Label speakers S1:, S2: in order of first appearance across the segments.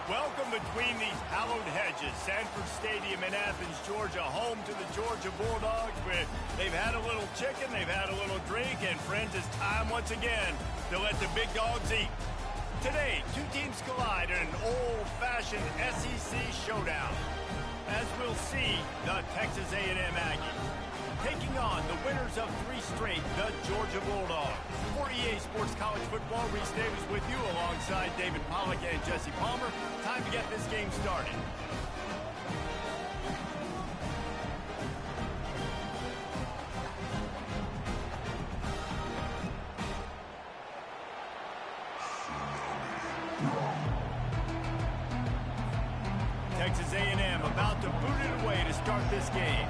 S1: Welcome between these hallowed hedges. Sanford Stadium in Athens, Georgia, home to the Georgia Bulldogs. Where they've had a little chicken, they've had a little drink, and friends, it's time once again to let the big dogs eat. Today, two teams collide in an old-fashioned SEC showdown. As we'll see, the Texas A&M Aggies taking on the winners of 3 straight, the Georgia Bulldogs. For EA Sports College Football, Reese Davis with you alongside David Pollack and Jesse Palmer. Time to get this game started. Texas A&M about to boot it away to start this game.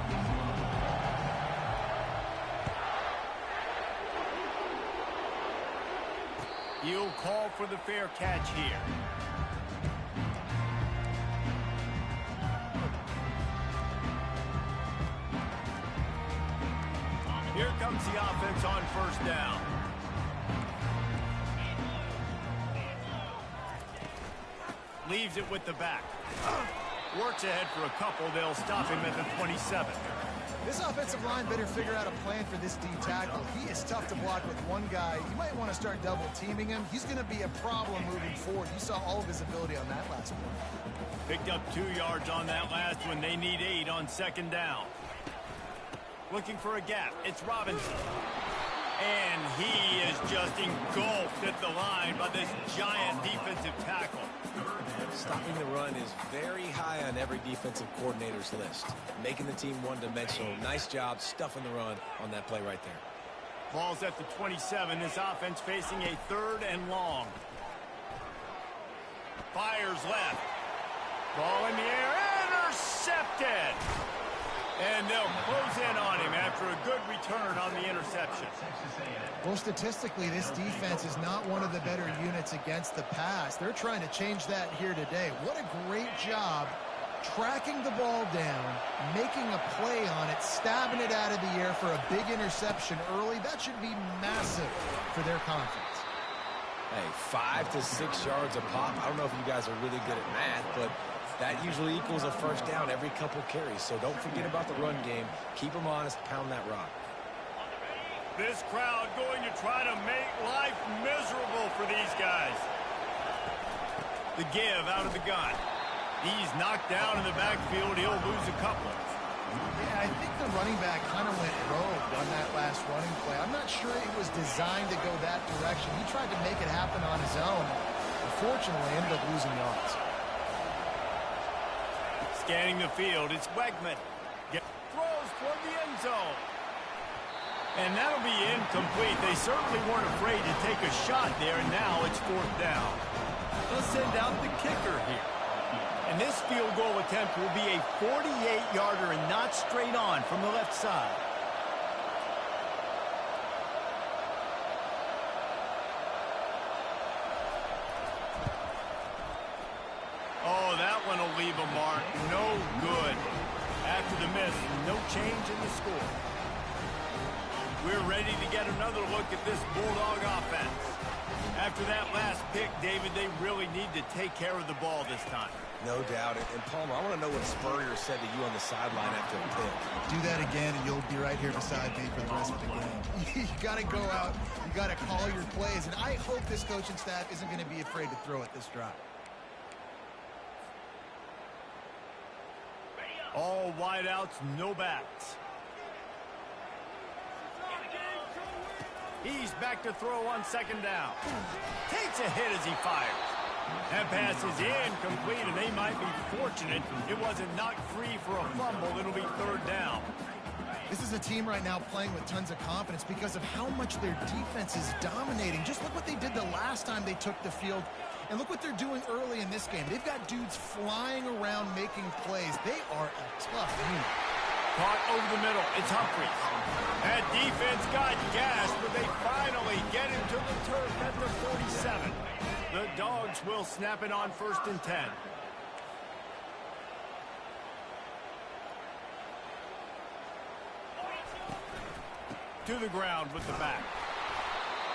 S1: He'll call for the fair catch here. Here comes the offense on first down. Leaves it with the back. Works ahead for a couple. They'll stop him at the 27.
S2: This offensive line better figure out a plan for this D tackle. He is tough to block with one guy. You might want to start double teaming him. He's going to be a problem moving forward. You saw all of his ability on that last one.
S1: Picked up 2 yards on that last one. They need 8 on second down. Looking for a gap. It's Robinson. And he is just engulfed at the line by this giant defensive tackle.
S3: Stopping the run is very high on every defensive coordinator's list. Making the team one-dimensional. Nice job stuffing the run on that play right there.
S1: Ball's at the 27. This offense facing a 3rd and long. Fires left. Ball in the air. Intercepted. And they'll close in on him after a good return on the interception.
S2: Well, statistically, this defense is not one of the better units against the pass. They're trying to change that here today. What a great job tracking the ball down, making a play on it, stabbing it out of the air for a big interception early. That should be massive for their confidence.
S3: Hey, 5 to 6 yards a pop. I don't know if you guys are really good at math, but that usually equals a first down every couple carries. So don't forget about the run game. Keep them honest, pound that rock.
S1: This crowd going to try to make life miserable for these guys. The give out of the gun. He's knocked down in the backfield. He'll lose a couple.
S2: Yeah, I think the running back kind of went rogue on that last running play. I'm not sure it was designed to go that direction. He tried to make it happen on his own. Unfortunately, ended up losing yards.
S1: Scanning the field, it's Wegman. Throws toward the end zone. And that'll be incomplete. They certainly weren't afraid to take a shot there, and now it's 4th down. They'll send out the kicker here. And this field goal attempt will be a 48-yarder and not straight on from the left side. Oh, that one will leave a mark. No good. After the miss, no change in the score. We're ready to get another look at this Bulldog offense. After that last pick, David, they really need to take care of the ball this time.
S3: No doubt. And Palmer, I want to know what Spurrier said to you on the sideline after the pick.
S2: Do that again, and you'll be right here beside me for the rest of the game. You got to go out. You got to call your plays. And I hope this coaching staff isn't going to be afraid to throw at this drive.
S1: All wideouts, no backs. He's back to throw on second down. Takes a hit as he fires. That pass is incomplete, and they might be fortunate it wasn't knocked free for a fumble. It'll be 3rd down.
S2: This is a team right now playing with tons of confidence because of how much their defense is dominating. Just look what they did the last time they took the field, and look what they're doing early in this game. They've got dudes flying around making plays. They are a tough unit.
S1: Caught over the middle. It's Humphries. That defense got gassed, but they finally get him to the turf at the 47. The Dogs will snap it on 1st and 10. To the ground with the back.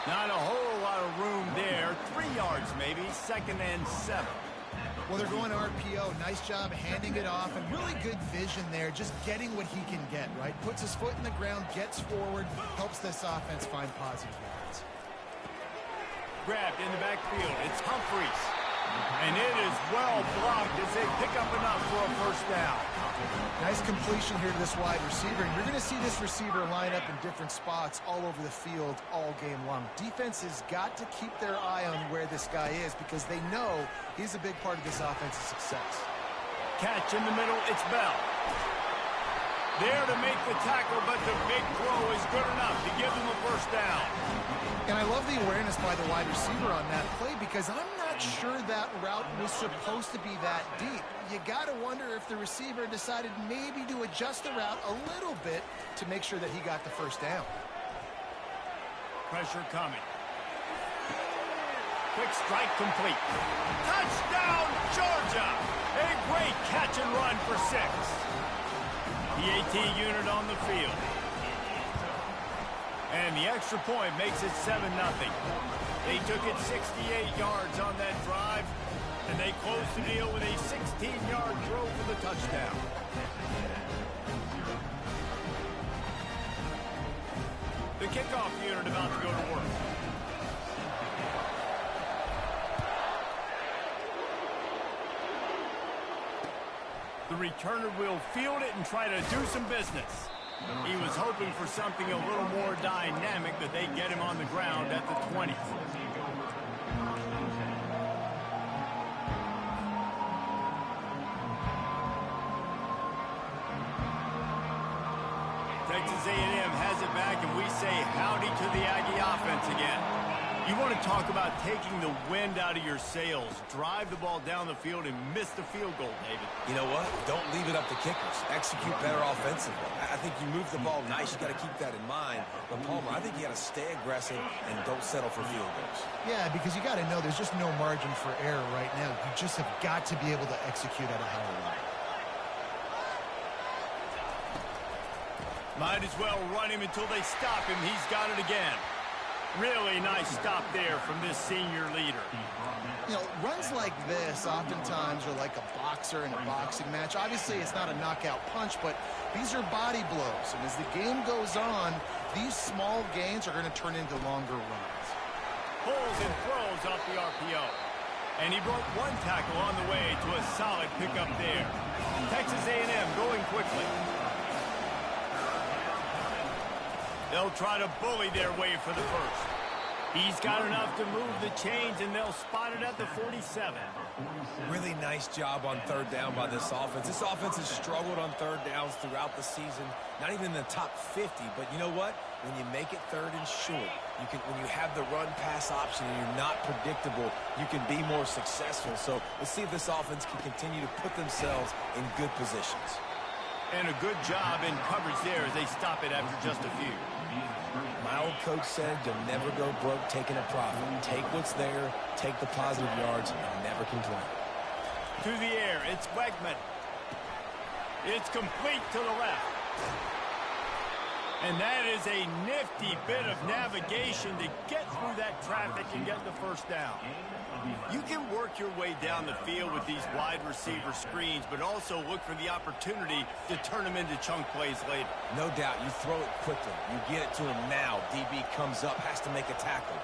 S1: Not a whole lot of room there. 3 yards maybe. 2nd and 7.
S2: Well, they're going RPO. Nice job handing it off, and really good vision there, just getting what he can get, right? Puts his foot in the ground, gets forward, helps this offense find positive yards.
S1: Grabbed in the backfield. It's Humphries. And it is well blocked as they pick up enough for a first down.
S2: Nice completion here to this wide receiver. And you're going to see this receiver line up in different spots all over the field all game long. Defense has got to keep their eye on where this guy is because they know he's a big part of this offense's success.
S1: Catch in the middle. It's Bell. There to make the tackle, but the big throw is good enough to give them a first down.
S2: And I love the awareness by the wide receiver on that play because I'm not sure that route was supposed to be that deep. You got to wonder if the receiver decided maybe to adjust the route a little bit to make sure that he got the first down.
S1: Pressure coming. Quick strike complete. Touchdown, Georgia! A great catch and run for 6. The AT unit on the field. And the extra point makes it 7-0. They took it 68 yards on that drive, and they closed the deal with a 16-yard throw for the touchdown. The kickoff unit about to go to work. The returner will field it and try to do some business. He was hoping for something a little more dynamic, but they get him on the ground at the 20. Texas A&M has it back, and we say howdy to the Aggie offense again. You want to talk about taking the wind out of your sails. Drive the ball down the field and miss the field goal, David.
S3: You know what? Don't leave it up to kickers. Execute better offensively. I think you move the ball nice. You got to keep that in mind. But, Palmer, I think you got to stay aggressive and don't settle for field goals.
S2: Yeah, because you got to know there's just no margin for error right now. You just have got to be able to execute at a higher level.
S1: Might as well run him until they stop him. He's got it again. Really nice stop there from this senior leader.
S2: You know, runs like this oftentimes are like a boxer in a boxing match. Obviously, it's not a knockout punch, but these are body blows. And as the game goes on, these small gains are going to turn into longer runs.
S1: Pulls and throws off the RPO. And he broke one tackle on the way to a solid pickup there. Texas A&M going quickly. They'll try to bully their way for the first. He's got enough to move the chains, and they'll spot it at the 47.
S3: Really nice job on third down by this offense. This offense has struggled on third downs throughout the season. Not even in the top 50, but you know what? When you make it third and short, when you have the run-pass option and you're not predictable, you can be more successful. So let's see if this offense can continue to put themselves in good positions.
S1: And a good job in coverage there as they stop it after just a few.
S3: My old coach said you'll never go broke taking a profit. Take what's there, take the positive yards, and never complain.
S1: To the air, it's Wegman. It's complete to the left. And that is a nifty bit of navigation to get through that traffic and get the first down. You can work your way down the field with these wide receiver screens, but also look for the opportunity to turn them into chunk plays later.
S3: No doubt. You throw it quickly. You get it to him now. DB comes up, has to make a tackle.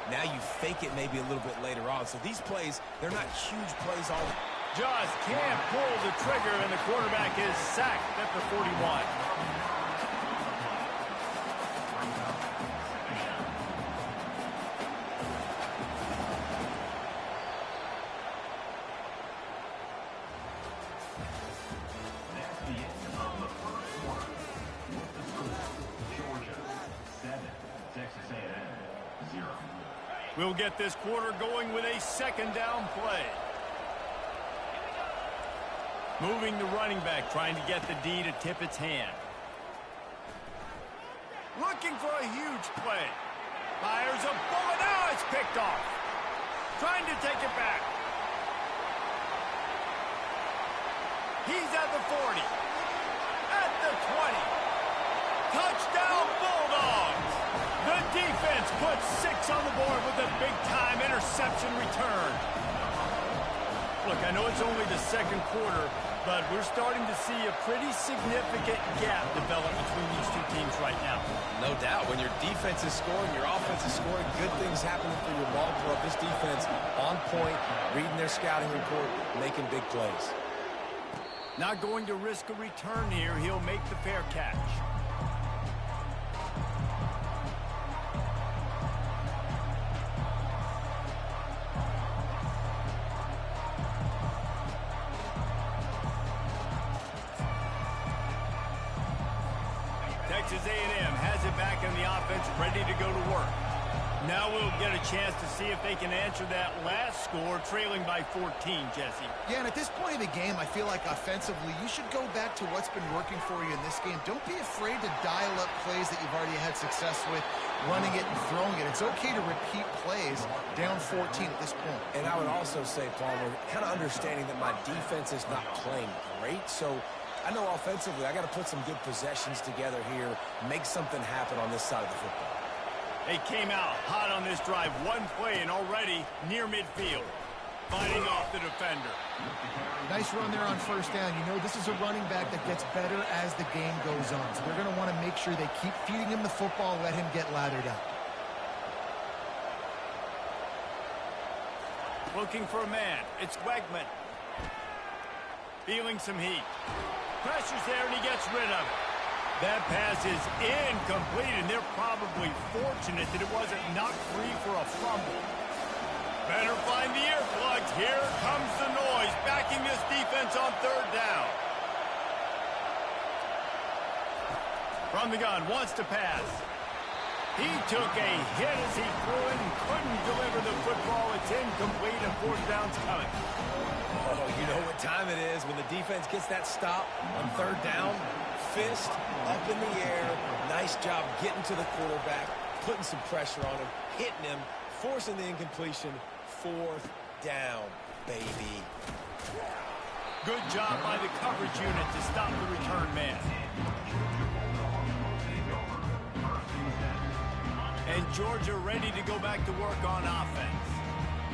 S3: Now you fake it maybe a little bit later on. So these plays, they're not huge plays all.
S1: Just can't pull the trigger, and the quarterback is sacked at the 41. We'll get this quarter going with a second down play. Moving the running back, trying to get the D to tip its hand. Looking for a huge play. Fires a bullet. Now it's picked off. Trying to take it back. He's at the 40. At the 20. Touchdown Bulldogs. The defense puts 6 on the board with a big-time interception return. Look, I know it's only the second quarter, but we're starting to see a pretty significant gap develop between these two teams right now.
S3: No doubt. When your defense is scoring, your offense is scoring, good things happening for your ball club. This defense on point, reading their scouting report, making big plays.
S1: Not going to risk a return here. He'll make the fair catch. Texas A&M has it back in the offense, ready to go to work. Now we'll get a chance to see if they can answer that last score, trailing by 14, Jesse.
S2: Yeah, and at this point of the game, I feel like offensively, you should go back to what's been working for you in this game. Don't be afraid to dial up plays that you've already had success with, running it and throwing it. It's okay to repeat plays down 14 at this point.
S3: And I would also say, Palmer, kind of understanding that my defense is not playing great, so I know offensively I got to put some good possessions together here, make something happen on this side of the football.
S1: They came out hot on this drive. One play and already near midfield. Fighting off the defender.
S2: Nice run there on first down. You know this is a running back that gets better as the game goes on. So they're going to want to make sure they keep feeding him the football, let him get lathered up.
S1: Looking for a man. It's Wegman. Feeling some heat. Pressure's there and he gets rid of it. That pass is incomplete, and they're probably fortunate that it wasn't knocked free for a fumble. Better find the earplugs. Here comes the noise, backing this defense on third down. From the gun, wants to pass. He took a hit as he threw it and couldn't deliver the football. It's incomplete, and fourth down's coming.
S3: Oh, you know what time it is when the defense gets that stop on third down. Fist up in the air. Nice job getting to the quarterback, putting some pressure on him, hitting him, forcing the incompletion. Fourth down, baby.
S1: Good job by the coverage unit to stop the return man. And Georgia ready to go back to work on offense.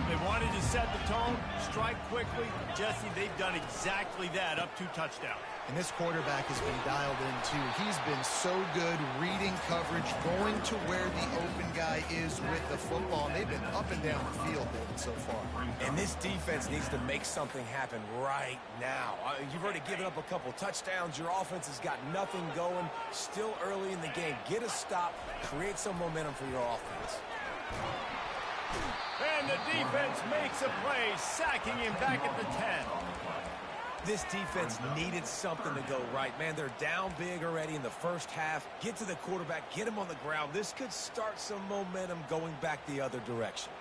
S1: They wanted to set the tone, strike quickly. Jesse, they've done exactly that, up 2 touchdowns.
S2: And this quarterback has been dialed in, too. He's been so good reading coverage, going to where the open guy is with the football. And they've been up and down the field, David, so far.
S3: And this defense needs to make something happen right now. You've already given up a couple touchdowns. Your offense has got nothing going. Still early in the game. Get a stop. Create some momentum for your offense.
S1: And the defense makes a play, sacking him back at the 10.
S3: This defense needed something to go right. Man, they're down big already in the first half. Get to the quarterback, get him on the ground. This could start some momentum going back the other direction.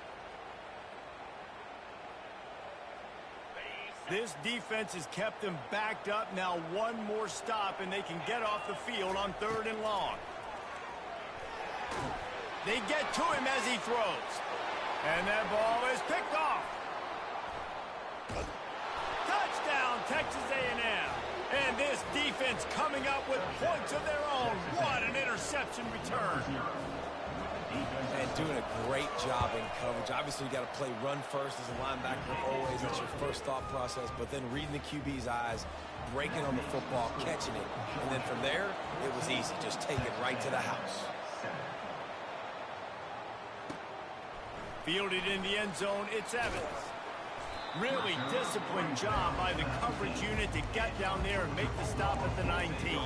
S1: This defense has kept them backed up. Now one more stop, and they can get off the field on third and long. They get to him as he throws. And that ball is picked off. Touchdown, Texas A&M. And this defense coming up with points of their own. What an interception return.
S3: And doing a great job in coverage. Obviously, you got to play run first as a linebacker always. That's your first thought process. But then reading the QB's eyes, breaking on the football, catching it. And then from there, it was easy. Just take it right to the house.
S1: Fielded in the end zone, it's Evans. Really disciplined job by the coverage unit to get down there and make the stop at the 19.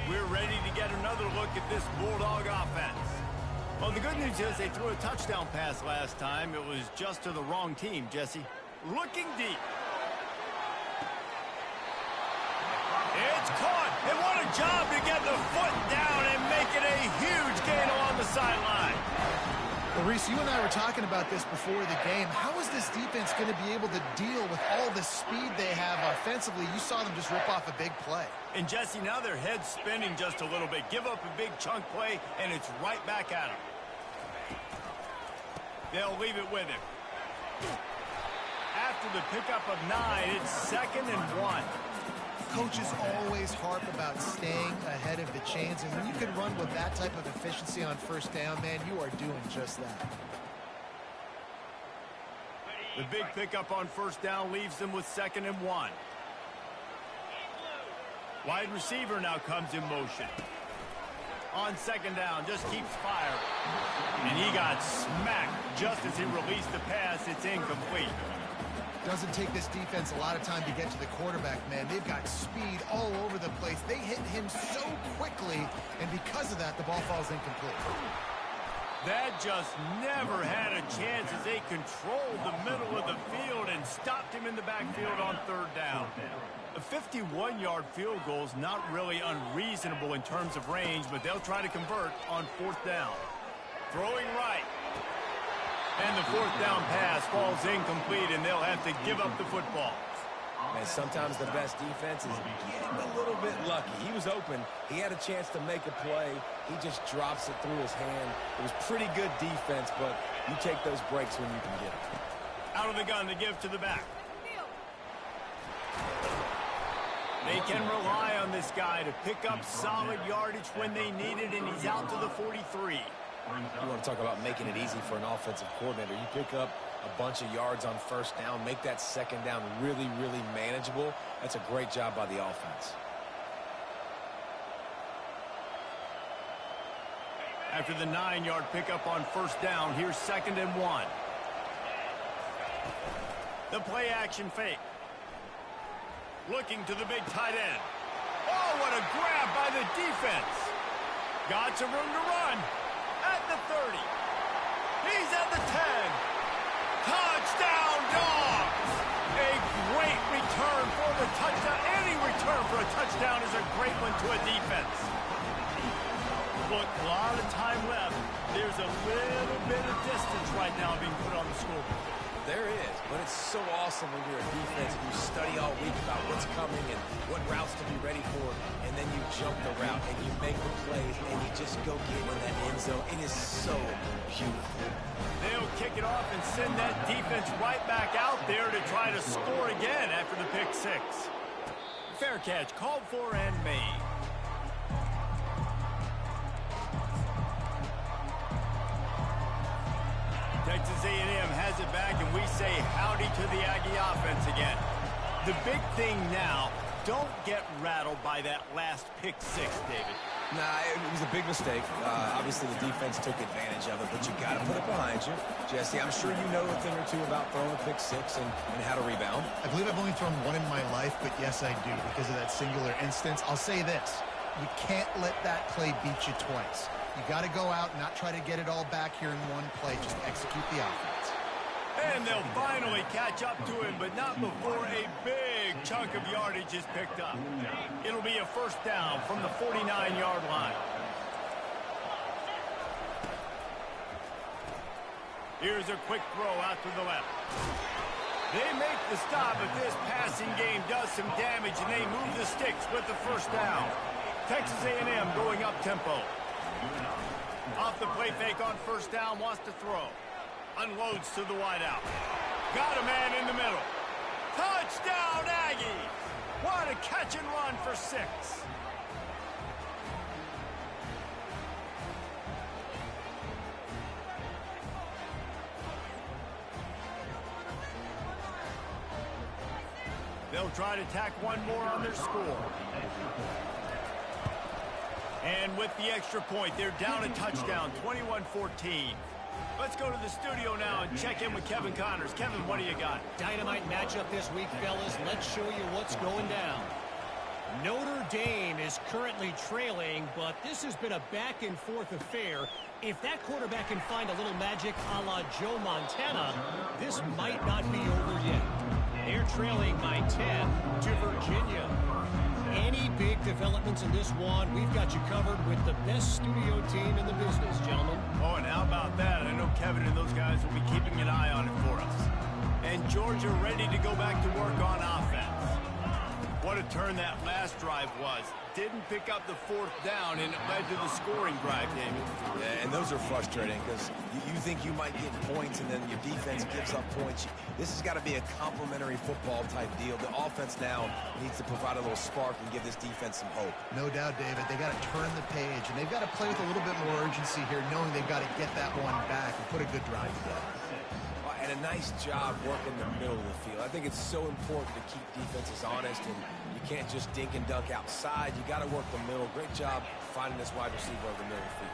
S1: We're ready to get another look at this Bulldog offense. Well, the good news is they threw a touchdown pass last time. It was just to the wrong team, Jesse. Looking deep. It's caught, and what a job to get the foot down and make it a huge gain along the sideline.
S2: Well, Reese, you and I were talking about this before the game. How is this defense going to be able to deal with all the speed they have offensively? You saw them just rip off a big play.
S1: And, Jesse, now their head's spinning just a little bit. Give up a big chunk play, and it's right back at them. They'll leave it with him. After the pickup of 9, it's 2nd and 1.
S2: Coaches always harp about staying ahead of the chains, and when you can run with that type of efficiency on first down, man, you are doing just that.
S1: The big pickup on first down leaves them with 2nd and 1. Wide receiver now comes in motion. On 2nd down, just keeps firing. And he got smacked just as he released the pass. It's incomplete.
S2: Doesn't take this defense a lot of time to get to the quarterback, man. They've got speed all over the place. They hit him so quickly, and because of that, the ball falls incomplete.
S1: That just never had a chance as they controlled the middle of the field and stopped him in the backfield on 3rd down. A 51-yard field goal is not really unreasonable in terms of range, but they'll try to convert on 4th down. Throwing right. And the 4th down pass falls incomplete, and they'll have to give up the football.
S3: Man, sometimes the best defense is getting a little bit lucky. He was open. He had a chance to make a play. He just drops it through his hand. It was pretty good defense, but you take those breaks when you can get them.
S1: Out of the gun to give to the back. They can rely on this guy to pick up solid yardage when they need it, and he's out to the 43.
S3: You want to talk about making it easy for an offensive coordinator. You pick up a bunch of yards on first down, make that 2nd down really, really manageable. That's a great job by the offense.
S1: After the 9-yard pickup on first down, here's 2nd and 1. The play action fake. Looking to the big tight end. Oh, what a grab by the defense. Got some room to run. At the 30. He's at the 10. Touchdown, Dogs! A great return for the touchdown. Any return for a touchdown is a great one to a defense. Look, a lot of time left. There's a little bit of distance right now being put on the scoreboard.
S3: There is, but it's so awesome when you're a defense and you study all week about what's coming and what routes to be ready for, and then you jump the route and you make the plays and you just go get in that end zone. It is so beautiful.
S1: They'll kick it off and send that defense right back out there to try to score again after the pick 6. Fair catch, called for and made. Texas A&M has it back, and we say howdy to the Aggie offense again. The big thing now, don't get rattled by that last pick 6, David.
S3: Nah, it was a big mistake. Obviously, the defense took advantage of it, but you got to put it behind you. Jesse, I'm sure you know a thing or two about throwing a pick 6 and how to rebound.
S2: I believe I've only thrown one in my life, but yes, I do, because of that singular instance. I'll say this. You can't let that play beat you twice. You got to go out and not try to get it all back here in one play. Just execute the offense.
S1: And they'll finally catch up to him, but not before a big chunk of yardage is picked up. It'll be a first down from the 49-yard line. Here's a quick throw out to the left. They make the stop, but this passing game does some damage, and they move the sticks with the first down. Texas A&M going up tempo. Off the play fake on first down, wants to throw. Unloads to the wideout. Got a man in the middle. Touchdown, Aggie! What a catch and run for 6. They'll try to tack one more on their score. And with the extra point, they're down a touchdown, 21-14. Let's go to the studio now and check in with Kevin Connors. Kevin, what do you got?
S4: Dynamite matchup this week, fellas. Let's show you what's going down. Notre Dame is currently trailing, but this has been a back-and-forth affair. If that quarterback can find a little magic a la Joe Montana, this might not be over yet. They're trailing by 10 to Virginia. Any big developments in this one, we've got you covered with the best studio team in the business, gentlemen.
S1: Oh, and how about that? I know Kevin and those guys will be keeping an eye on it for us. And Georgia ready to go back to work on offense. What a turn that last drive was. Didn't pick up the fourth down, and it led to the scoring drive, David.
S3: Yeah, and those are frustrating because you think you might get points, and then your defense gives up points. This has got to be a complementary football type deal. The offense now needs to provide a little spark and give this defense some hope.
S2: No doubt, David. They got to turn the page, and they've got to play with a little bit more urgency here, knowing they've got to get that one back and put a good drive together.
S3: And a nice job working the middle of the field. I think it's so important to keep defenses honest, and you can't just dink and dunk outside. You got to work the middle. Great job finding this wide receiver over the middle of the field.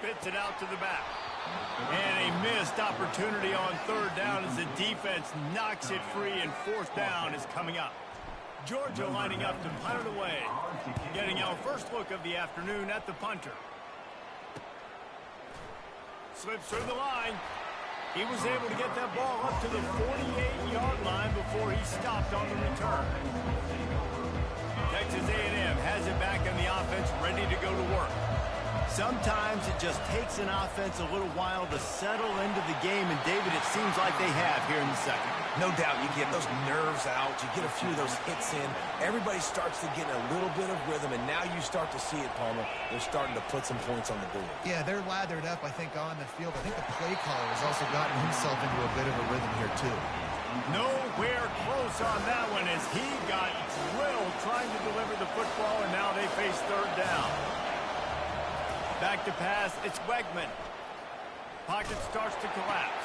S1: Spits it out to the back. And a missed opportunity on third down as the defense knocks it free, and fourth down is coming up. Georgia lining up to punt it away. Getting our first look of the afternoon at the punter. Slips through the line. He was able to get that ball up to the 48-yard line before he stopped on the return. Texas A&M has it back in the offense, ready to go to work. Sometimes it just takes an offense a little while to settle into the game, and David, it seems like they have here in the second.
S3: No doubt, you get those nerves out, you get a few of those hits in, everybody starts to get a little bit of rhythm, and now you start to see it, Palmer. They're starting to put some points on the board.
S2: Yeah, they're lathered up, I think, on the field. I think the play caller has also gotten himself into a bit of a rhythm here, too.
S1: Nowhere close on that one as he got drilled trying to deliver the football, and now they face third down. Back to pass, it's Wegman. Pocket starts to collapse.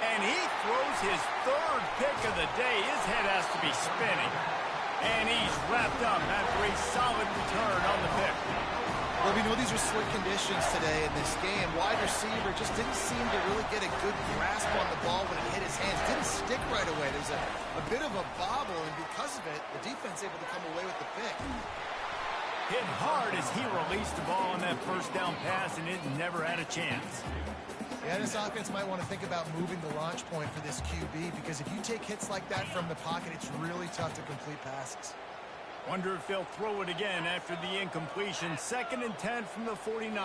S1: And he throws his third pick of the day. His head has to be spinning. And he's wrapped up after a solid return on the pick.
S2: Well, we know these are slick conditions today in this game. Wide receiver just didn't seem to really get a good grasp on the ball when it hit his hands. Didn't stick right away. There's a bit of a bobble, and because of it, the defense able to come away with the pick.
S1: Hit hard as he released the ball on that first down pass, and it never had a chance.
S2: Yeah, this offense might want to think about moving the launch point for this QB, because if you take hits like that from the pocket, it's really tough to complete passes.
S1: Wonder if they'll throw it again after the incompletion. 2nd and 10 from the 49.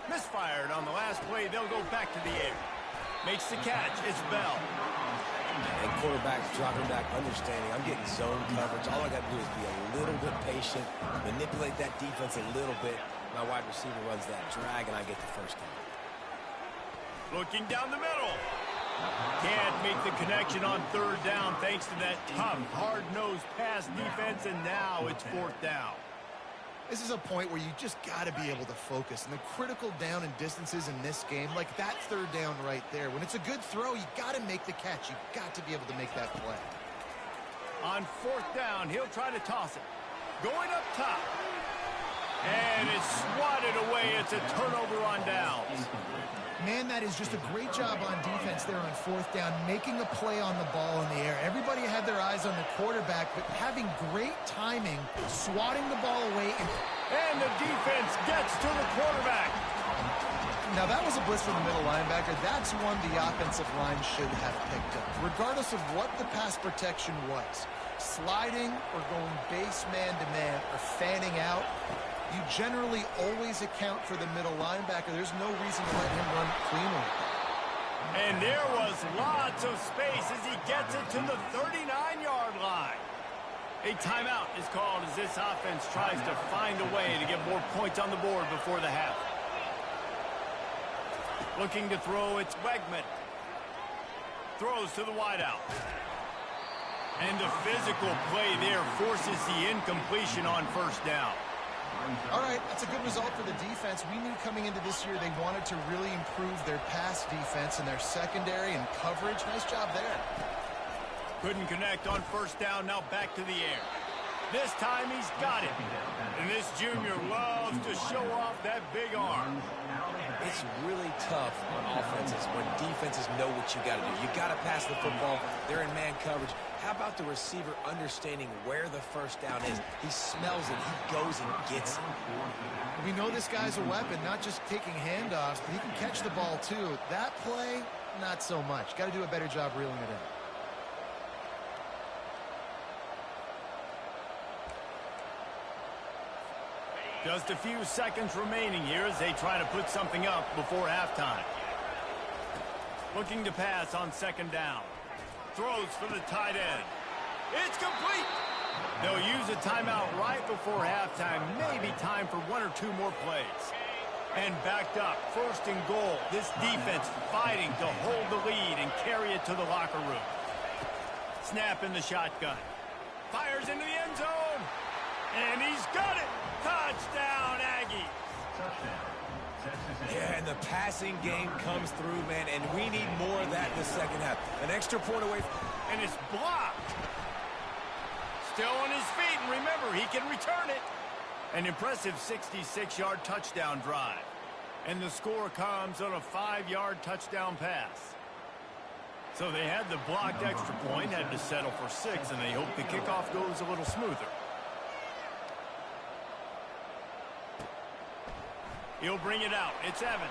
S1: Misfired on the last play. They'll go back to the air. Makes the catch. It's Bell.
S3: And quarterback dropping back, understanding I'm getting zone coverage. All I got to do is be a little bit patient, manipulate that defense a little bit. My wide receiver runs that drag, and I get the first down.
S1: Looking down the middle. Can't make the connection on third down thanks to that tough, hard-nosed pass defense, and now it's fourth down.
S2: This is a point where you just got to be able to focus. And the critical down and distances in this game, like that third down right there, when it's a good throw, you got to make the catch. You got to be able to make that play.
S1: On fourth down, he'll try to toss it. Going up top. And it's swatted away. It's a turnover on downs.
S2: Man, that is just a great job on defense there on fourth down, making a play on the ball in the air. Everybody had their eyes on the quarterback, but having great timing, swatting the ball away.
S1: And the defense gets to the quarterback.
S2: Now, that was a blitz from the middle linebacker. That's one the offensive line should have picked up, regardless of what the pass protection was. Sliding or going base man-to-man or fanning out, you generally always account for the middle linebacker. There's no reason to let him run cleanly.
S1: And there was lots of space as he gets it to the 39-yard line. A timeout is called as this offense tries to find a way to get more points on the board before the half. Looking to throw, it's Wegman. Throws to the wideout. And the physical play there forces the incompletion on first down.
S2: All right, that's a good result for the defense. We knew coming into this year they wanted to really improve their pass defense and their secondary and coverage. Nice job there.
S1: Couldn't connect on first down, now back to the air. This time he's got it. And this junior loves to show off that big arm.
S3: It's really tough on offenses when defenses know what you got to do. You got to pass the football. They're in man coverage. How about the receiver understanding where the first down is? He smells it. He goes and gets it.
S2: We know this guy's a weapon, not just taking handoffs, but he can catch the ball too. That play, not so much. Got to do a better job reeling it in.
S1: Just a few seconds remaining here as they try to put something up before halftime. Looking to pass on second down. Throws for the tight end. It's complete. They'll use a timeout right before halftime. Maybe time for one or two more plays. And backed up, 1st and goal. This defense fighting to hold the lead and carry it to the locker room. Snap in the shotgun. Fires into the end zone. And he's got it. Touchdown, Aggie.
S3: Yeah, and the passing game comes through, man, and we need more of that in the second half. An extra point away.
S1: And it's blocked. Still on his feet, and remember, he can return it. An impressive 66-yard touchdown drive. And the score comes on a 5-yard touchdown pass. So they had the blocked extra point, had to settle for 6, and they hope the kickoff goes a little smoother. He'll bring it out. It's Evans.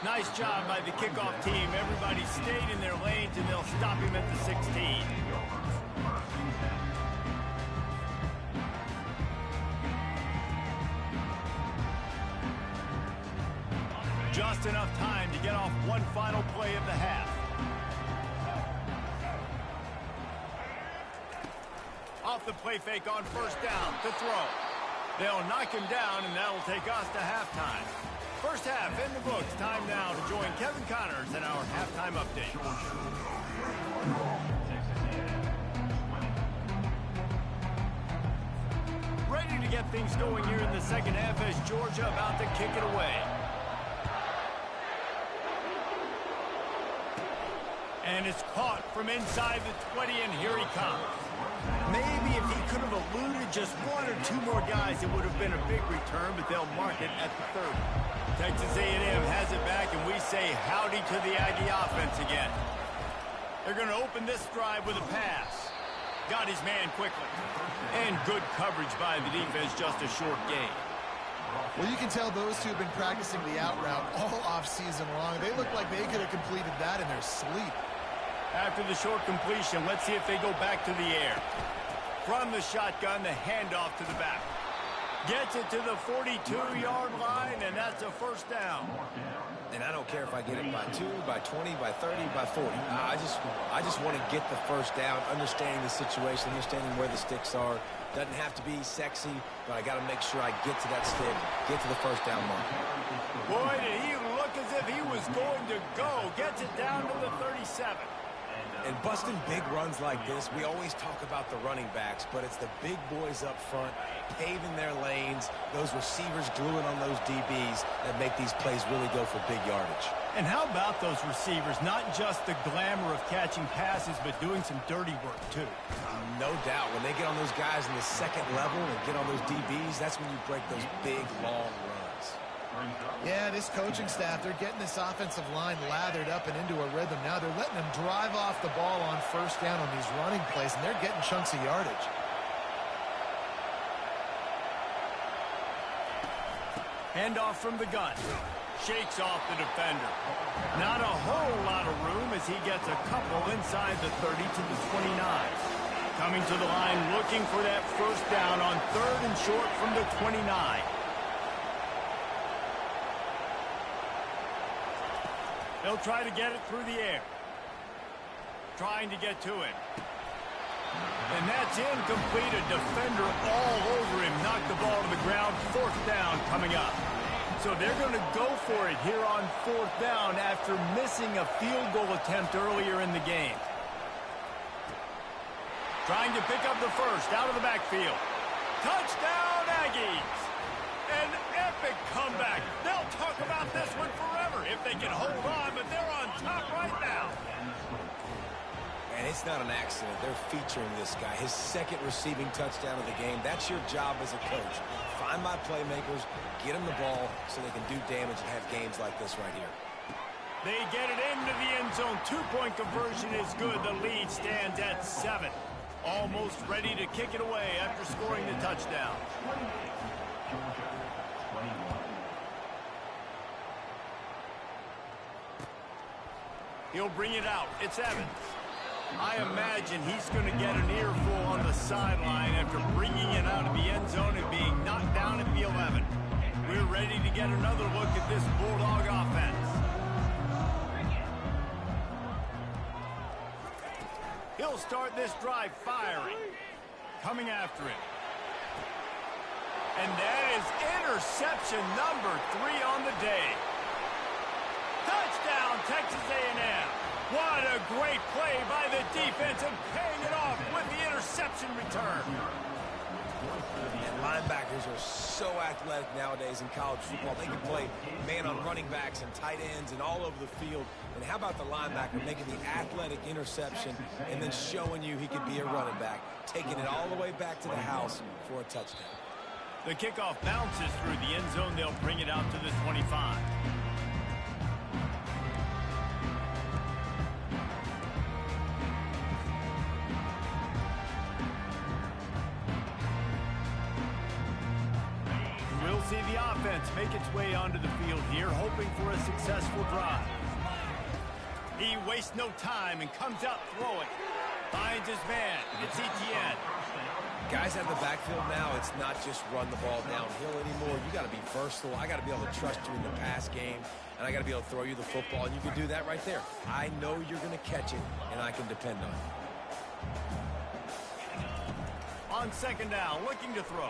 S1: Nice job by the kickoff team. Everybody stayed in their lanes, and they'll stop him at the 16. Just enough time to get off one final play of the half. Off the play fake on 1st down to throw. They'll knock him down, and that'll take us to halftime. First half in the books. Time now to join Kevin Connors in our halftime update. Ready to get things going here in the second half as Georgia about to kick it away. And it's caught from inside the 20, and here he comes. Maybe if he could have eluded just one or two more guys, it would have been a big return, but they'll mark it at the 30. Texas A&M has it back, and we say howdy to the Aggie offense again. They're going to open this drive with a pass. Got his man quickly. And good coverage by the defense, just a short gain.
S2: Well, you can tell those two have been practicing the out route all off-season long. They look like they could have completed that in their sleep.
S1: After the short completion, let's see if they go back to the air. From the shotgun, the handoff to the back. Gets it to the 42-yard line, and that's a 1st down.
S3: And I don't care if I get it by 2, by 20, by 30, by 40. I just want to get the 1st down, understanding the situation, understanding where the sticks are. Doesn't have to be sexy, but I got to make sure I get to that stick, get to the 1st down mark.
S1: Boy, did he look as if he was going to go. Gets it down to the 37.
S3: And busting big runs like this, we always talk about the running backs, but it's the big boys up front, paving their lanes, those receivers gluing on those DBs that make these plays really go for big yardage.
S1: And how about those receivers? Not just the glamour of catching passes, but doing some dirty work, too.
S3: No doubt. When they get on those guys in the 2nd level and get on those DBs, that's when you break those big, long runs.
S2: Yeah, this coaching staff, they're getting this offensive line lathered up and into a rhythm. Now they're letting them drive off the ball on 1st down on these running plays, and they're getting chunks of yardage.
S1: Handoff from the gun. Shakes off the defender. Not a whole lot of room as he gets a couple inside the 30 to the 29. Coming to the line looking for that 1st down on 3rd and short from the 29. They'll try to get it through the air. Trying to get to him. And that's incomplete. A defender all over him. Knocked the ball to the ground. 4th down coming up. So they're going to go for it here on 4th down after missing a field goal attempt earlier in the game. Trying to pick up the 1st out of the backfield. Touchdown, Aggies! An epic comeback. They'll talk about this one forever if they can hold on, but they're on top right now.
S3: And it's not an accident. They're featuring this guy. His 2nd receiving touchdown of the game. That's your job as a coach. Find my playmakers, get them the ball so they can do damage and have games like this right here.
S1: They get it into the end zone. 2-point conversion is good. The lead stands at 7. Almost ready to kick it away after scoring the touchdown. He'll bring it out. It's Evans. I imagine he's going to get an earful on the sideline after bringing it out of the end zone and being knocked down at the 11. We're ready to get another look at this Bulldog offense. He'll start this drive firing. Coming after it. And that is interception number 3 on the day. Touchdown, Texas A&M. What a great play by the defense and paying it off with the interception return.
S3: And linebackers are so athletic nowadays in college football. They can play man on running backs and tight ends and all over the field. And how about the linebacker making the athletic interception and then showing you he could be a running back, taking it all the way back to the house for a touchdown.
S1: The kickoff bounces through the end zone. They'll bring it out to the 25. We'll see the offense make its way onto the field here, hoping for a successful drive. He wastes no time and comes out throwing. Finds his man. It's Etienne.
S3: Guys out of the backfield now, it's not just run the ball downhill anymore. You got to be versatile. I got to be able to trust you in the pass game, and I got to be able to throw you the football, and you can do that right there. I know you're going to catch it, and I can depend on it.
S1: On second down, looking to throw.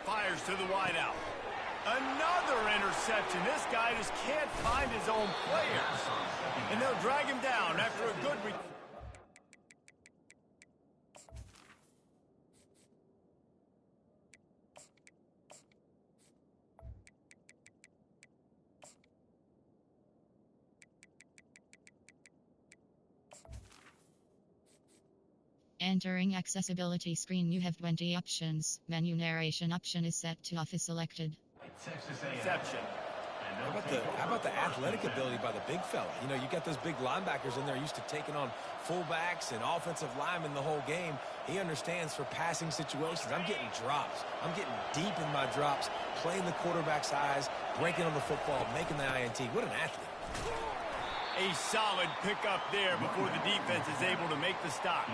S1: Fires to the wideout. Another interception. This guy just can't find his own players. And they'll drag him down after a good return.
S5: Entering accessibility screen, you have 20 options. Menu narration option is set to off is selected.
S1: Interception.
S3: How about the athletic ability by the big fella? You know, you got those big linebackers in there used to taking on fullbacks and offensive linemen the whole game. He understands for passing situations. I'm getting drops. I'm getting deep in my drops, playing the quarterback's eyes, breaking on the football, making the INT. What an athlete.
S1: A solid pickup there before the defense is able to make the stop.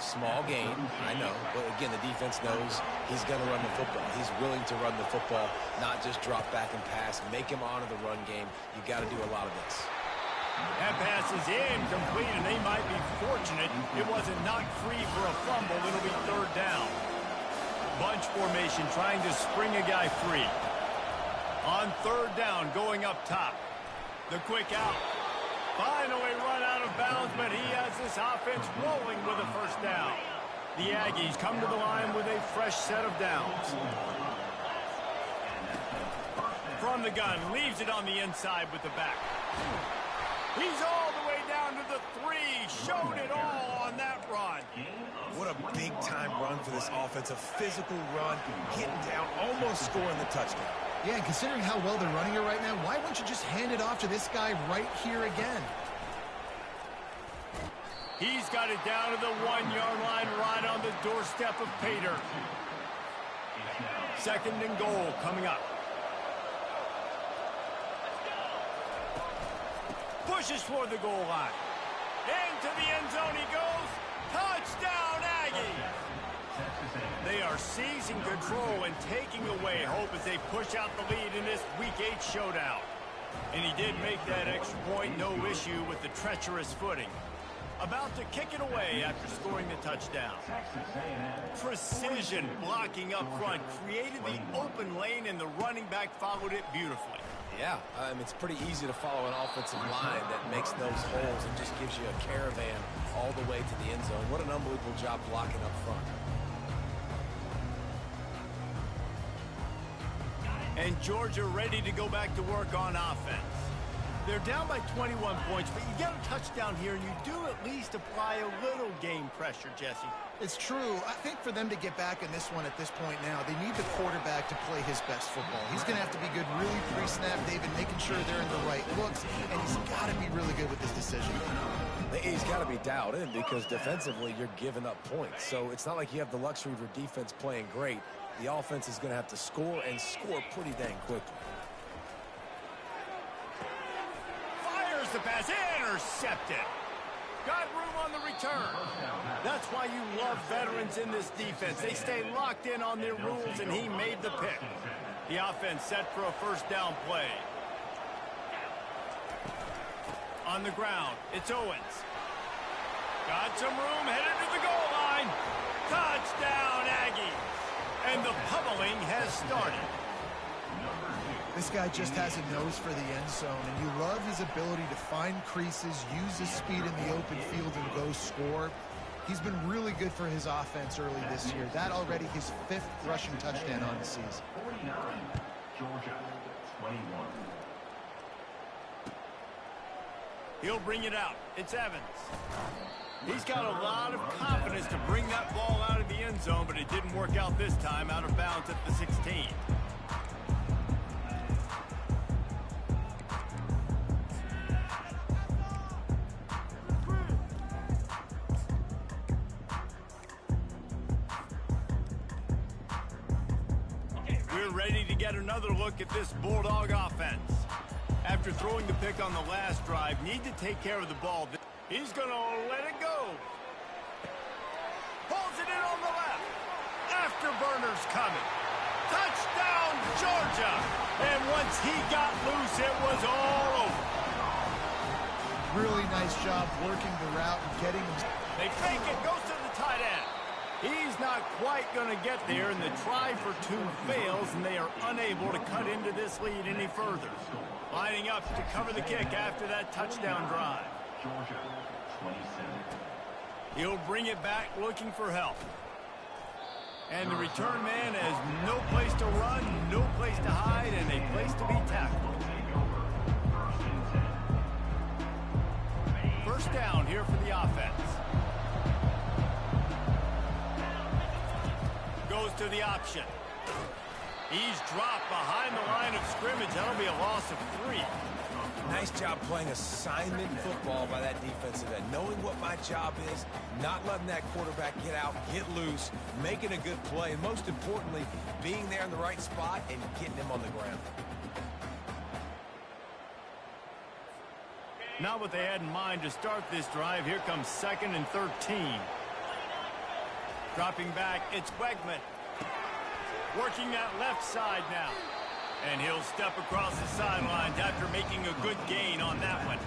S3: Small gain, I know, but again, the defense knows he's going to run the football. He's willing to run the football, not just drop back and pass, make him honor the run game. You got to do a lot of this.
S1: That pass is incomplete, and they might be fortunate it wasn't knocked free for a fumble. It'll be third down. Bunch formation trying to spring a guy free. On third down, going up top. The quick out. Finally run out of bounds, but he has this offense rolling with a first down. The Aggies come to the line with a fresh set of downs. From the gun, leaves it on the inside with the back. He's all the way down to the 3. Showed it all on that run.
S3: What a big-time run for this offense. A physical run, getting down, almost scoring the touchdown.
S2: Yeah, and considering how well they're running it right now, why wouldn't you just hand it off to this guy right here again?
S1: He's got it down to the 1-yard line right on the doorstep of Pater. Second and goal coming up. Pushes for the goal line. Into the end zone he goes. Touchdown, Aggie! They are seizing control and taking away hope as they push out the lead in this Week 8 showdown. And he did make that extra point, no issue with the treacherous footing. About to kick it away after scoring the touchdown. Precision blocking up front created the open lane, and the running back followed it beautifully.
S3: Yeah, it's pretty easy to follow an offensive line that makes those holes and just gives you a caravan all the way to the end zone. What an unbelievable job blocking up front.
S1: And Georgia ready to go back to work on offense. They're down by 21 points, but you get a touchdown here, and you do at least apply a little game pressure, Jesse.
S2: It's true. I think for them to get back in this one at this point now, they need the quarterback to play his best football. He's going to have to be good really pre-snap, David, making sure they're in the right looks, and he's got to be really good with his decision.
S3: He's got to be dialed in because defensively you're giving up points. So it's not like you have the luxury of your defense playing great. The offense is going to have to score and score pretty dang quickly.
S1: Fires the pass, intercepted. Got room on the return. That's why you love veterans in this defense. They stay locked in on their rules, and he made the pick. The offense set for a first down play. On the ground, it's Owens. Got some room, headed to the goal line. Touchdown, Aggie. And the pummeling has started.
S2: This guy just has a nose for the end zone, and you love his ability to find creases, use his speed in the open field, and go score. He's been really good for his offense early this year. That already his 5th rushing touchdown on the season.
S6: 49, Georgia, 21.
S1: He'll bring it out. It's Evans. He's got a lot of confidence to bring that ball out of the end zone, but it didn't work out this time, out of bounds at the 16. We're ready to get another look at this Bulldog offense. After throwing the pick on the last drive, need to take care of the ball. He's going to let it go. Pulls it in on the left. Afterburner's coming. Touchdown, Georgia. And once he got loose, it was all over.
S2: Really nice job working the route and getting him.
S1: They fake it, goes to the tight end. He's not quite going to get there, and the try for 2 fails, and they are unable to cut into this lead any further. Lining up to cover the kick after that touchdown drive.
S6: Georgia, 27.
S1: He'll bring it back looking for help. And the return man has no place to run, no place to hide, and a place to be tackled. First down here for the offense. Goes to the option. He's dropped behind the line of scrimmage. That'll be a loss of 3.
S3: Nice job playing assignment football by that defensive end. Knowing what my job is, not letting that quarterback get out, get loose, making a good play, and most importantly, being there in the right spot and getting him on the ground.
S1: Not what they had in mind to start this drive. Here comes 2nd and 13. Dropping back, it's Wegman. Working that left side now. And he'll step across the sidelines after making a good gain on that one.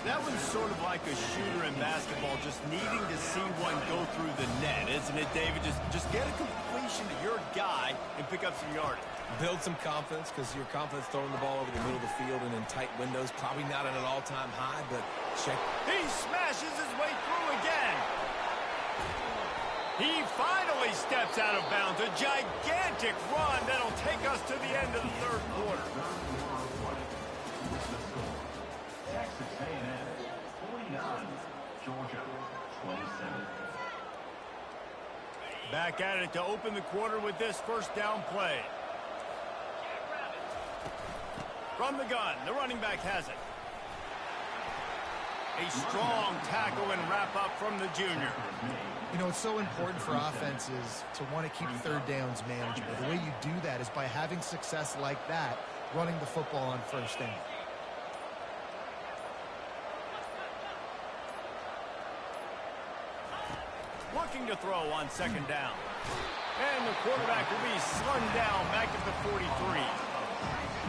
S1: That one's sort of like a shooter in basketball, just needing to see one go through the net, isn't it, David? Just get a completion to your guy and pick up some yardage.
S3: Build some confidence, because your confidence throwing the ball over the middle of the field and in tight windows, probably not at an all-time high, but check.
S1: He smashes his way through again. He finally steps out of bounds. A gigantic run that'll take us to the end of the 3rd quarter.
S6: Texas A&M, 49, Georgia, 27.
S1: Back at it to open the quarter with this first down play. From the gun, the running back has it. A strong tackle and wrap up from the junior.
S2: You know, it's so important for offenses to want to keep 3rd downs manageable. The way you do that is by having success like that, running the football on 1st down.
S1: Looking to throw on 2nd down. And the quarterback will be slung down back at the 43.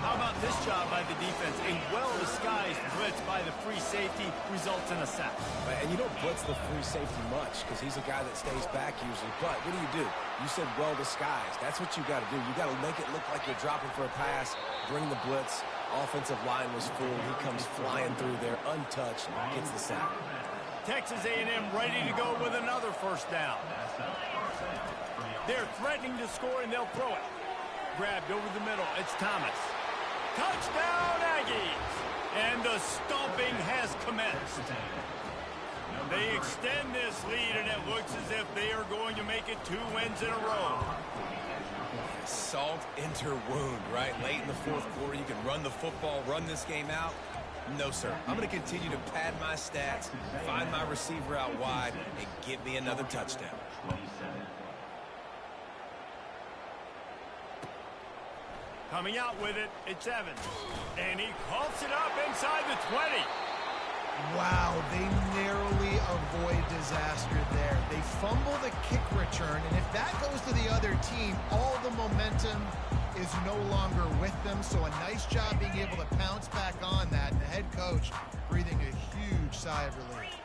S1: How about this job by the defense? A well-disguised blitz by the free safety results in a sack.
S3: And you don't blitz the free safety much, because he's a guy that stays back usually. But what do? You said well-disguised. That's what you got to do. You got to make it look like you're dropping for a pass, bring the blitz. Offensive line was full. He comes flying through there, untouched, gets the sack.
S1: Texas A&M ready to go with another first down. They're threatening to score, and they'll throw it. Grabbed over the middle. It's Thomas. Touchdown, Aggies! And the stomping has commenced. They extend this lead, and it looks as if they are going to make it 2 wins in a row.
S3: Salt into wound, right? Late in the 4th quarter, you can run the football, run this game out. No, sir. I'm going to continue to pad my stats, find my receiver out wide, and give me another touchdown.
S6: 27.
S1: Coming out with it, it's Evans. And he coughs it up inside the 20.
S2: Wow, they narrowly avoid disaster there. They fumble the kick return, and if that goes to the other team, all the momentum is no longer with them. So a nice job being able to pounce back on that. And the head coach breathing a huge sigh of relief.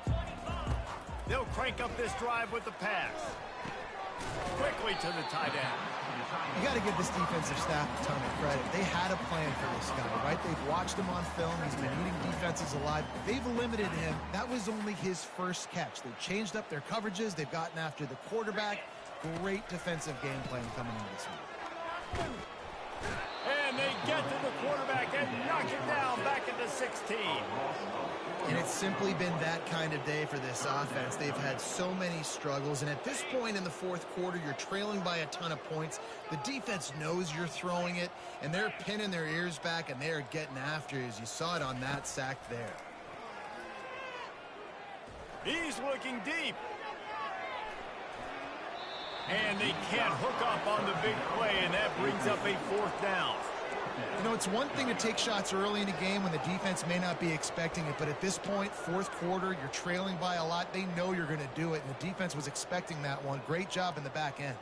S1: They'll crank up this drive with the pass. Quickly to the tight end.
S2: You got to give this defensive staff a ton of credit. They had a plan for this guy, right? They've watched him on film. He's been eating defenses alive. They've limited him. That was only his first catch. They've changed up their coverages. They've gotten after the quarterback. Great defensive game plan coming into this one.
S1: And they get to the quarterback and knock it down back at the 16.
S2: And it's simply been that kind of day for this offense. They've had so many struggles, and at this point in the fourth quarter, you're trailing by a ton of points. The defense knows you're throwing it, and they're pinning their ears back, and they're getting after it, as you saw it on that sack there.
S1: He's looking deep. And they can't hook up on the big play, and that brings up a fourth down.
S2: You know, it's one thing to take shots early in a game when the defense may not be expecting it, but at this point, fourth quarter, you're trailing by a lot. They know you're going to do it, and the defense was expecting that one. Great job in the back end.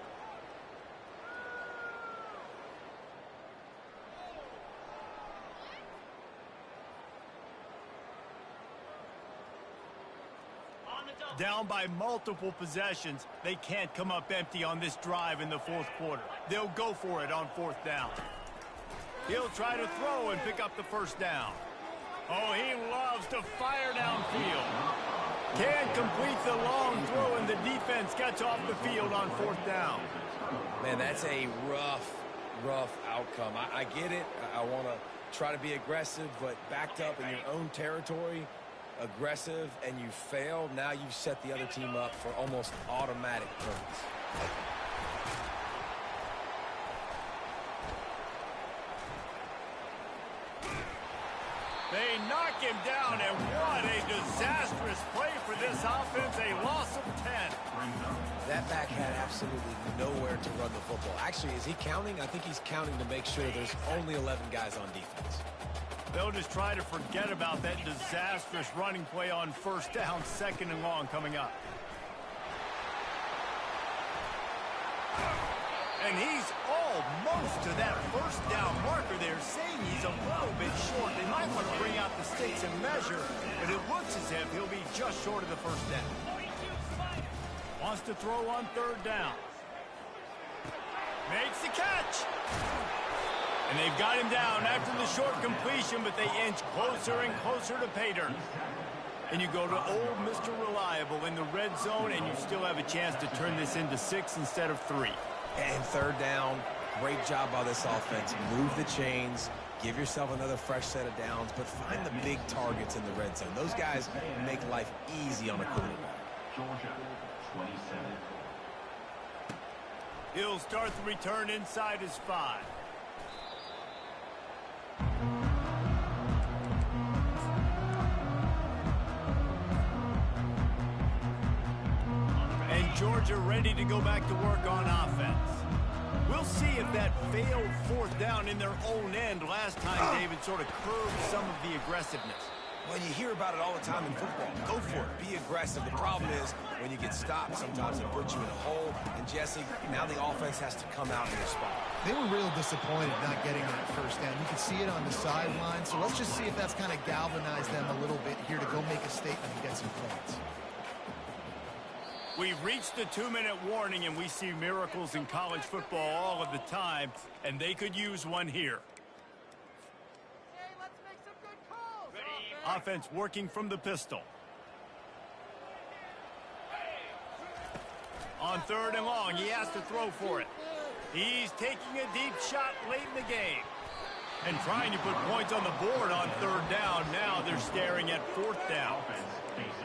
S1: Down by multiple possessions, they can't come up empty on this drive in the fourth quarter. They'll go for it on fourth down. He'll try to throw and pick up the first down. Oh, he loves to fire downfield. Can't complete the long throw, and the defense gets off the field on fourth down.
S3: Man, that's a rough outcome. I get it. I want to try to be aggressive, but backed up in your own territory, aggressive, and you fail. Now you've set the other team up for almost automatic points.
S1: They knock him down, and what a disastrous play for this offense. A loss of 10.
S3: That back had absolutely nowhere to run the football. Actually, is he counting? I think he's counting to make sure there's only 11 guys on defense.
S1: They'll just try to forget about that disastrous running play on first down, second and long coming up. And he's almost to that first down marker there, saying he's a little bit short. They might want to bring out the sticks and measure, but it looks as if he'll be just short of the first down. Wants to throw on third down. Makes the catch. And they've got him down after the short completion, but they inch closer and closer to pay dirt. And you go to old Mr. Reliable in the red zone, and you still have a chance to turn this into 6 instead of 3.
S3: And third down, great job by this offense. Move the chains, give yourself another fresh set of downs, but find the big targets in the red zone. Those guys make life easy on a quarterback.
S6: Georgia, 27.
S1: He'll start the return inside his 5. And Georgia ready to go back to work on offense. We'll see if that failed fourth down in their own end last time, David, sort of curbed some of the aggressiveness.
S3: Well, you hear about it all the time in football. Go for it. Be aggressive. The problem is when you get stopped, sometimes it puts you in a hole. And, Jesse, now the offense has to come out and respond.
S2: They were real disappointed not getting that first down. You can see it on the sideline. So let's just see if that's kind of galvanized them a little bit here to go make a statement and get some points.
S1: We've reached the 2-minute warning, and we see miracles in college football all of the time, and they could use one here.
S7: Hey, let's make some good calls.
S1: Offense working from the pistol. On third and long, he has to throw for it. He's taking a deep shot late in the game. And trying to put points on the board on third down. Now they're staring at fourth down.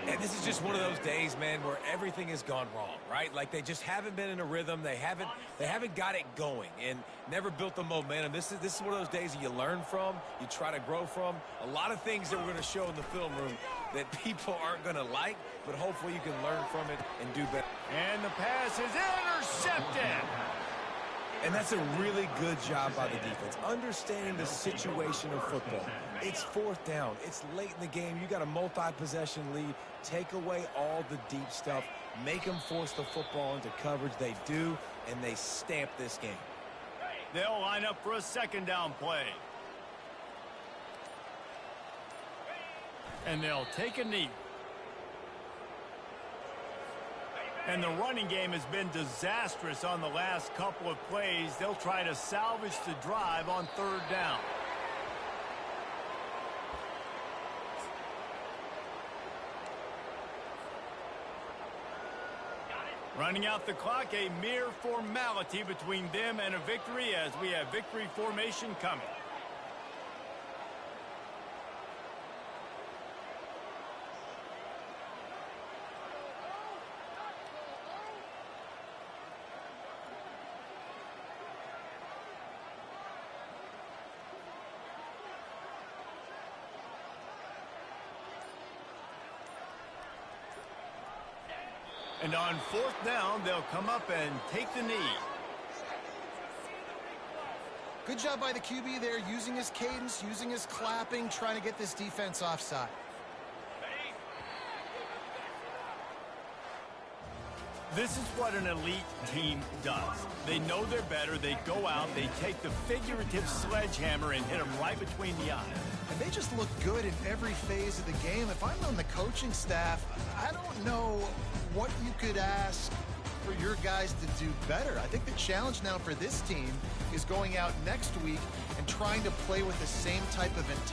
S3: And this is just one of those days, man, where everything has gone wrong, right? Like they just haven't been in a rhythm. They haven't got it going and never built the momentum. This is one of those days that you learn from, you try to grow from. A lot of things that we're going to show in the film room that people aren't going to like, but hopefully you can learn from it and do better.
S1: And the pass is intercepted.
S3: And that's a really good job by the defense, understanding the situation of football. It's fourth down. It's late in the game. You got a multi-possession lead. Take away all the deep stuff. Make them force the football into coverage. They do, and they stamp this game.
S1: They'll line up for a second down play. And they'll take a knee. And the running game has been disastrous on the last couple of plays. They'll try to salvage the drive on third down. Running out the clock, a mere formality between them and a victory as we have victory formation coming. And on fourth down, they'll come up and take the knee.
S2: Good job by the QB there, using his cadence, using his clapping, trying to get this defense offside.
S1: This is what an elite team does. They know they're better. They go out. They take the figurative sledgehammer and hit them right between the eyes.
S2: And they just look good in every phase of the game. If I'm on the coaching staff, I don't know what you could ask for your guys to do better. I think the challenge now for this team is going out next week and trying to play with the same type of intensity